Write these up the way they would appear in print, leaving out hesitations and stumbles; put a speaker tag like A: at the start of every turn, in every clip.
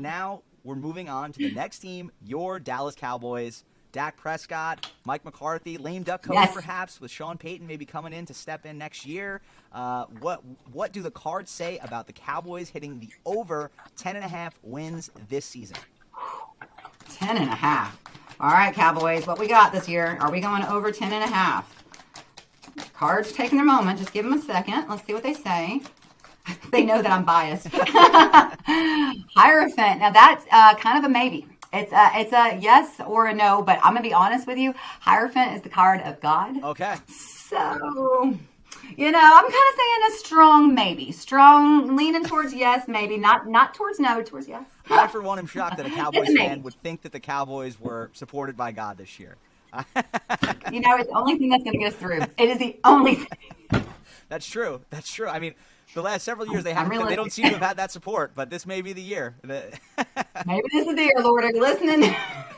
A: now we're moving on to the next team, your Dallas Cowboys. Dak Prescott, Mike McCarthy, lame duck coach perhaps, with Sean Payton maybe coming in to step in next year. What do the cards say about the Cowboys hitting the over 10.5 wins this season?
B: 10.5. All right, Cowboys, what we got this year? Are we going over 10.5? Cards taking their moment. Just give them a second. Let's see what they say. They know that I'm biased. Hierophant. Now that's kind of a maybe. It's a yes or a no, but I'm going to be honest with you. Hierophant is the card of God.
A: Okay.
B: So, I'm kind of saying a strong maybe. Strong, leaning towards yes, maybe. Not towards no, towards yes.
A: I, for one, am shocked that a Cowboys fan would think that the Cowboys were supported by God this year.
B: It's the only thing that's going to get us through. It is the only thing.
A: That's true. I mean, the last several years they don't seem to have had that support, but this may be the year.
B: Maybe this is the year, Lord. Are you listening?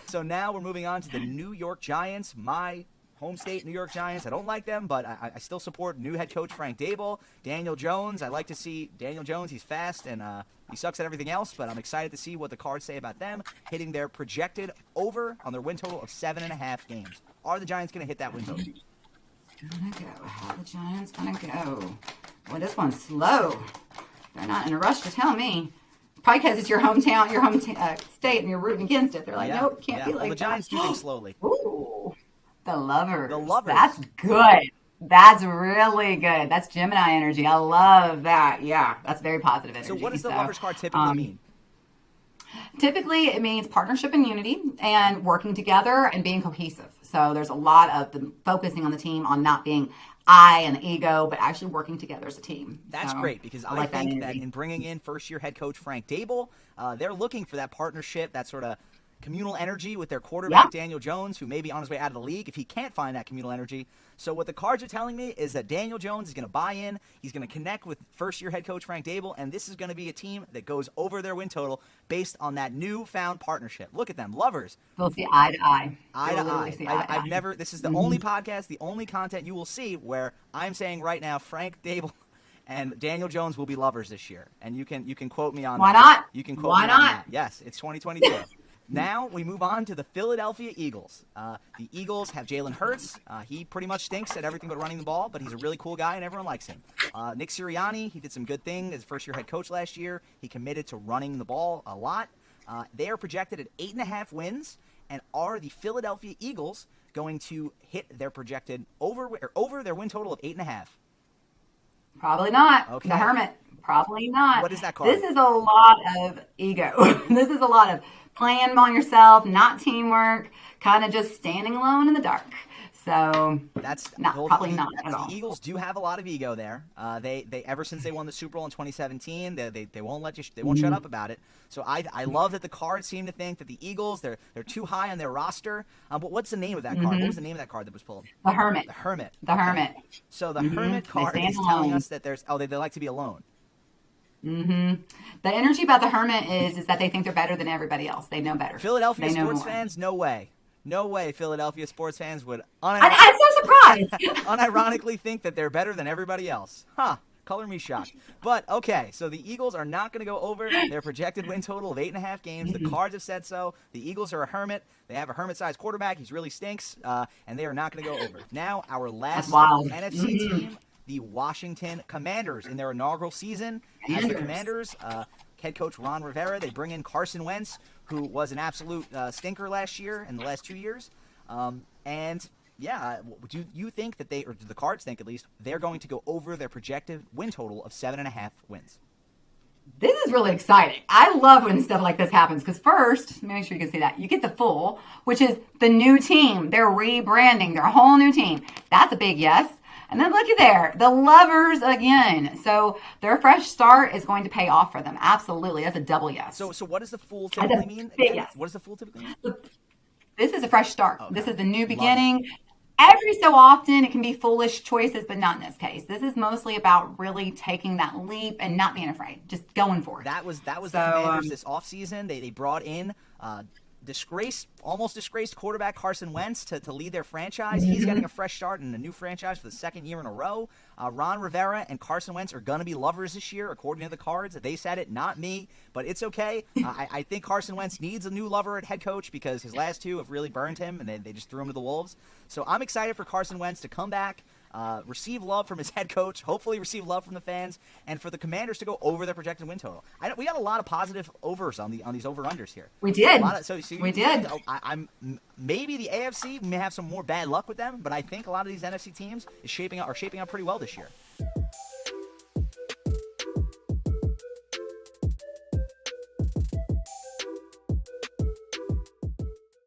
A: So now we're moving on to the New York Giants, my home state, New York Giants. I don't like them, but I still support new head coach Frank Dable. Daniel Jones, I like to see Daniel Jones. He's fast and he sucks at everything else, but I'm excited to see what the cards say about them hitting their projected over on their win total of 7.5 games. Are the Giants going to hit that win total?
B: How the Giants going to go? Well, this one's slow. They're not in a rush to tell me. Probably because it's your hometown, your home state, and you're rooting against it. They're like, nope, can't be like
A: the Giants do things slowly.
B: Ooh, the lovers.
A: The lovers.
B: That's good. That's really good. That's Gemini energy. I love that. Yeah, that's very positive energy.
A: So what does the lovers card typically mean?
B: Typically, it means partnership and unity and working together and being cohesive. So there's a lot of them focusing on the team on not being I and the ego, but actually working together as a team.
A: That's great because I think that in bringing in first-year head coach Frank Dable, they're looking for that partnership, that sort of communal energy with their quarterback, Daniel Jones, who may be on his way out of the league if he can't find that communal energy. So what the cards are telling me is that Daniel Jones is going to buy in. He's going to connect with first-year head coach Frank Dable, and this is going to be a team that goes over their win total based on that newfound partnership. Look at them, lovers.
B: We'll see eye to eye.
A: Eye to eye. I've never. This is the only podcast, the only content you will see where I'm saying right now, Frank Dable and Daniel Jones will be lovers this year, and you can quote me on
B: Why
A: that.
B: not?
A: You can quote me on that. Yes, it's 2022. Now we move on to the Philadelphia Eagles. The Eagles have Jalen Hurts. He pretty much stinks at everything but running the ball, but he's a really cool guy and everyone likes him. Nick Sirianni, he did some good things as first-year head coach last year. He committed to running the ball a lot. They are projected at 8.5 wins, and are the Philadelphia Eagles going to hit their projected over their win total of 8.5?
B: Probably not.
A: Okay.
B: The Hermit. Probably not.
A: What is that called?
B: This is a lot of ego. This is a lot of playing on yourself, not teamwork, kind of just standing alone in the dark. So that's probably not at all.
A: The Eagles do have a lot of ego there. They ever since they won the Super Bowl in 2017, they won't let you. They won't shut up about it. So I love that the cards seem to think that the Eagles they're too high on their roster. But what's the name of that card? What was the name of that card that was pulled?
B: The Hermit.
A: The Hermit.
B: The Hermit.
A: So the Hermit card is telling us that they like to be alone.
B: The energy about the Hermit is that they think they're better than everybody else. They know better.
A: Philadelphia sports fans, no way. No way Philadelphia sports fans would
B: I'm so surprised.
A: unironically think that they're better than everybody else. Color me shocked. But, okay, so the Eagles are not going to go over their projected win total of 8.5 games. The cards have said so. The Eagles are a hermit. They have a hermit-sized quarterback. He really stinks, and they are not going to go over. Now, our last NFC team, the Washington Commanders, in their inaugural season as the Commanders. Head coach Ron Rivera, they bring in Carson Wentz, who was an absolute stinker last year and the last 2 years. Do you think that or do the cards think at least, they're going to go over their projected win total of 7.5 wins?
B: This is really exciting. I love when stuff like this happens because first, make sure you can see that, you get the full, which is the new team. They're rebranding their whole new team. That's a big yes. And then looky there, the lovers again. So their fresh start is going to pay off for them. Absolutely. That's a double yes.
A: So what does the full typically mean?
B: Yes.
A: What does the full typically mean?
B: This is a fresh start.
A: Okay.
B: This is the new beginning. Every so often it can be foolish choices, but not in this case. This is mostly about really taking that leap and not being afraid, just going for it.
A: That was the Commanders this offseason. They brought in almost disgraced quarterback Carson Wentz to lead their franchise. He's getting a fresh start in a new franchise for the second year in a row. Ron Rivera and Carson Wentz are going to be lovers this year, according to the Cards. They said it, not me, but it's okay. I think Carson Wentz needs a new lover at head coach because his last two have really burned him, and they just threw him to the wolves. So I'm excited for Carson Wentz to come back, receive love from his head coach, hopefully receive love from the fans, and for the Commanders to go over their projected win total. We got a lot of positive overs on these over-unders here.
B: We did.
A: We did. I'm maybe the AFC may have some more bad luck with them, but I think a lot of these NFC teams are shaping up pretty well this year.